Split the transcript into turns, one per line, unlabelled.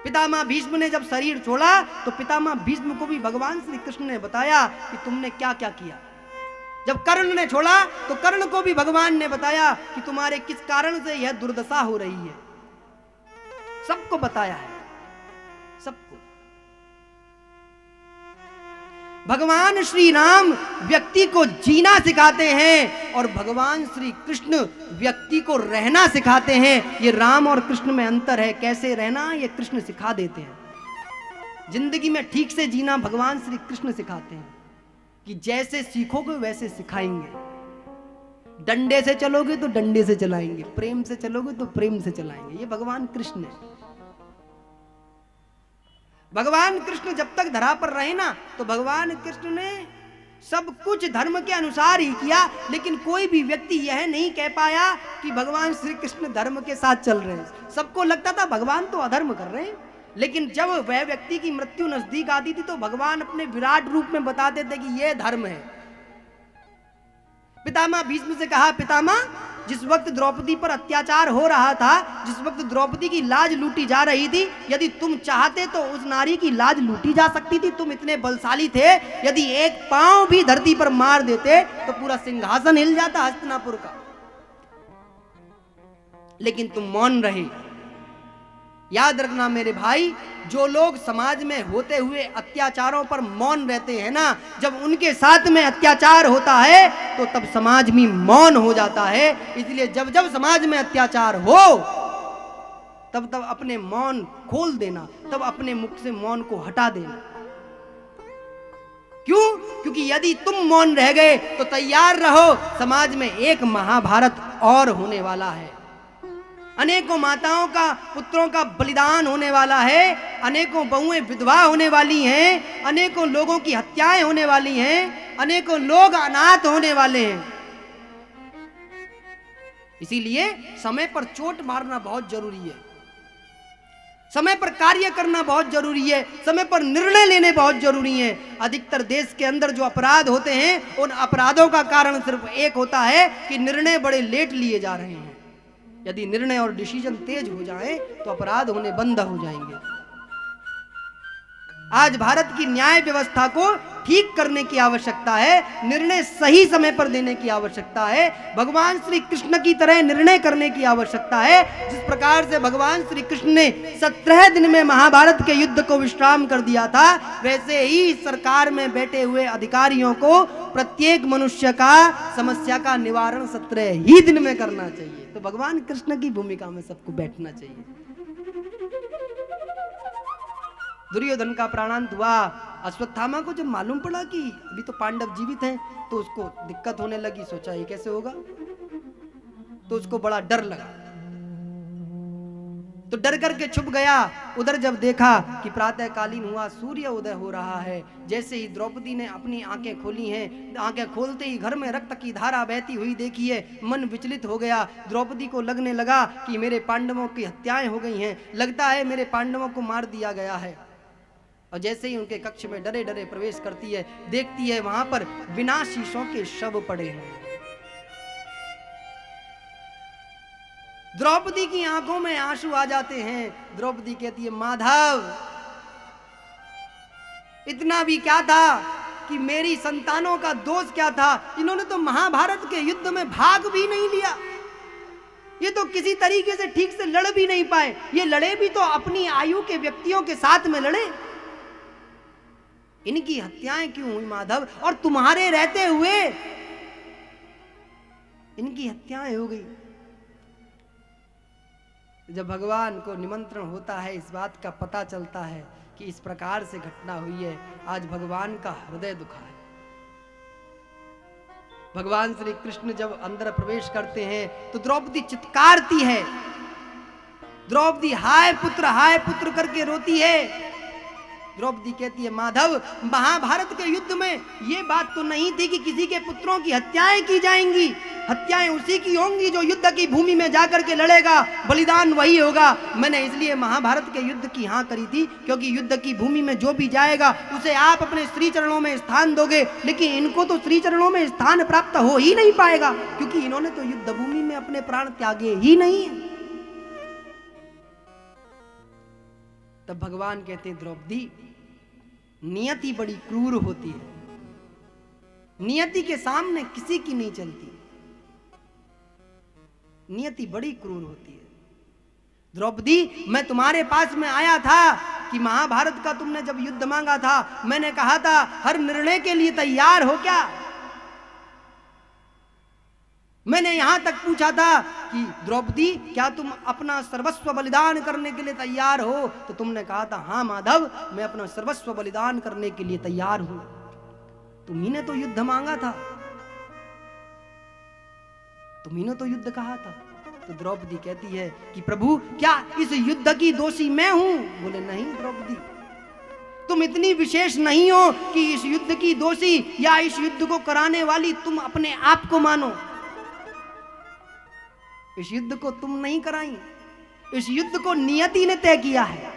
पितामह भीष्म ने जब शरीर छोड़ा तो पितामह भीष्म को भी भगवान श्री कृष्ण ने बताया कि तुमने क्या क्या किया। जब कर्ण ने छोड़ा तो कर्ण को भी भगवान ने बताया कि तुम्हारे किस कारण से यह दुर्दशा हो रही है। सबको बताया है, सबको। भगवान श्री राम व्यक्ति को जीना सिखाते हैं और भगवान श्री कृष्ण व्यक्ति को रहना सिखाते हैं। ये राम और कृष्ण में अंतर है, कैसे रहना ये कृष्ण सिखा देते हैं। जिंदगी में ठीक से जीना भगवान श्री कृष्ण सिखाते हैं कि जैसे सीखोगे वैसे सिखाएंगे। डंडे से चलोगे तो डंडे से चलाएंगे, प्रेम से चलोगे तो प्रेम से चलाएंगे। ये भगवान कृष्ण है। भगवान कृष्ण जब तक धरा पर रहे ना तो भगवान कृष्ण ने सब कुछ धर्म के अनुसार ही किया, लेकिन कोई भी व्यक्ति यह नहीं कह पाया कि भगवान श्री कृष्ण धर्म के साथ चल रहे हैं। सबको लगता था भगवान तो अधर्म कर रहे हैं, लेकिन जब वह व्यक्ति की मृत्यु नजदीक आती थी तो भगवान अपने विराट रूप में बताते थे कि यह धर्म है। पितामह भीष्म से कहा, पितामह जिस वक्त द्रौपदी पर अत्याचार हो रहा था, जिस वक्त द्रौपदी की लाज लूटी जा रही थी, यदि तुम चाहते तो उस नारी की लाज लूटी जा सकती थी। तुम इतने बलशाली थे, यदि एक पांव भी धरती पर मार देते तो पूरा सिंहासन हिल जाता हस्तिनापुर का, लेकिन तुम मौन रहे। याद रखना मेरे भाई, जो लोग समाज में होते हुए अत्याचारों पर मौन रहते हैं ना, जब उनके साथ में अत्याचार होता है तो तब समाज में मौन हो जाता है। इसलिए जब जब समाज में अत्याचार हो तब तब अपने मौन खोल देना, तब अपने मुख से मौन को हटा देना। क्यों? क्योंकि यदि तुम मौन रह गए तो तैयार रहो, समाज में एक महाभारत और होने वाला है। अनेकों माताओं का, पुत्रों का बलिदान होने वाला है, अनेकों बहुएं विधवा होने वाली हैं, अनेकों लोगों की हत्याएं होने वाली हैं, अनेकों लोग अनाथ होने वाले हैं। इसीलिए समय पर चोट मारना बहुत जरूरी है, समय पर कार्य करना बहुत जरूरी है, समय पर निर्णय लेने बहुत जरूरी है। अधिकतर देश के अंदर जो अपराध होते हैं उन अपराधों का कारण सिर्फ एक होता है कि निर्णय बड़े लेट लिए जा रहे हैं। यदि निर्णय और डिसीजन तेज हो जाए तो अपराध होने बंद हो जाएंगे। आज भारत की न्याय व्यवस्था को ठीक करने की आवश्यकता है, निर्णय सही समय पर देने की आवश्यकता है, भगवान श्री कृष्ण की तरह निर्णय करने की आवश्यकता है। जिस प्रकार से भगवान श्री कृष्ण ने 17 दिन में महाभारत के युद्ध को विश्राम कर दिया था, वैसे ही सरकार में बैठे हुए अधिकारियों को प्रत्येक मनुष्य का समस्या का निवारण 17 ही दिन में करना चाहिए। तो भगवान कृष्ण की भूमिका में सबको बैठना चाहिए। दुर्योधन का प्राणांत हुआ। अश्वत्थामा को जब मालूम पड़ा कि अभी तो पांडव जीवित हैं तो उसको दिक्कत होने लगी, सोचा ये कैसे होगा, तो उसको बड़ा डर लगा, तो डर करके छुप गया। उधर जब देखा कि प्रातःकालीन हुआ, सूर्य उदय हो रहा है, जैसे ही द्रौपदी ने अपनी आंखें खोली हैं, आंखें खोलते ही घर में रक्त की धारा बहती हुई देखी है, मन विचलित हो गया। द्रौपदी को लगने लगा कि मेरे पांडवों की हत्याएं हो गई हैं, लगता है मेरे पांडवों को मार दिया गया है। और जैसे ही उनके कक्ष में डरे डरे प्रवेश करती है, देखती है वहां पर बिना शीशों के शव पड़े हैं। द्रौपदी की आंखों में आंसू आ जाते हैं। द्रौपदी कहती है, माधव इतना भी क्या था कि मेरी संतानों का दोष क्या था, इन्होंने तो महाभारत के युद्ध में भाग भी नहीं लिया, ये तो किसी तरीके से ठीक से लड़ भी नहीं पाए, ये लड़े भी तो अपनी आयु के व्यक्तियों के साथ में लड़े, इनकी हत्याएं क्यों हुई माधव, और तुम्हारे रहते हुए इनकी हत्याएं हो गई। जब भगवान को निमंत्रण होता है, इस बात का पता चलता है कि इस प्रकार से घटना हुई है, आज भगवान का हृदय दुखा है। भगवान श्री कृष्ण जब अंदर प्रवेश करते हैं तो द्रौपदी चित्कारती है, द्रौपदी हाय पुत्र करके रोती है। द्रौपदी कहती है, माधव महाभारत के युद्ध में ये बात तो नहीं थी कि किसी के पुत्रों की हत्याएं की जाएंगी, हत्याएं उसी की होंगी जो युद्ध की भूमि में जाकर के लड़ेगा, बलिदान वही होगा। मैंने इसलिए महाभारत के युद्ध की हाँ करी थी क्योंकि युद्ध की भूमि में जो भी जाएगा उसे आप अपने श्री चरणों में स्थान दोगे, लेकिन इनको तो श्री चरणों में स्थान प्राप्त हो ही नहीं पाएगा क्योंकि इन्होंने तो युद्ध भूमि में अपने प्राण त्यागे ही नहीं है। तब भगवान कहते हैं द्रौपदी, नियति बड़ी क्रूर होती है, नियति के सामने किसी की नहीं चलती, नियति बड़ी क्रूर होती है। द्रौपदी, मैं तुम्हारे पास में आया था कि महाभारत का तुमने जब युद्ध मांगा था, मैंने कहा था हर निर्णय के लिए तैयार हो क्या? मैंने यहां तक पूछा था कि द्रौपदी, क्या तुम अपना सर्वस्व बलिदान करने के लिए तैयार हो? तो तुमने कहा था हाँ माधव, मैं अपना सर्वस्व बलिदान करने के लिए तैयार हूं। तुम्ही ने तो युद्ध मांगा था, तुम्ही ने तो युद्ध कहा था। तो द्रौपदी कहती है कि प्रभु, क्या इस युद्ध की दोषी मैं हूं? बोले नहीं द्रौपदी, तुम इतनी विशेष नहीं हो कि इस युद्ध की दोषी या इस युद्ध को कराने वाली तुम अपने आप को मानो। इस युद्ध को तुम नहीं कराई, इस युद्ध को नियति ने तय किया है।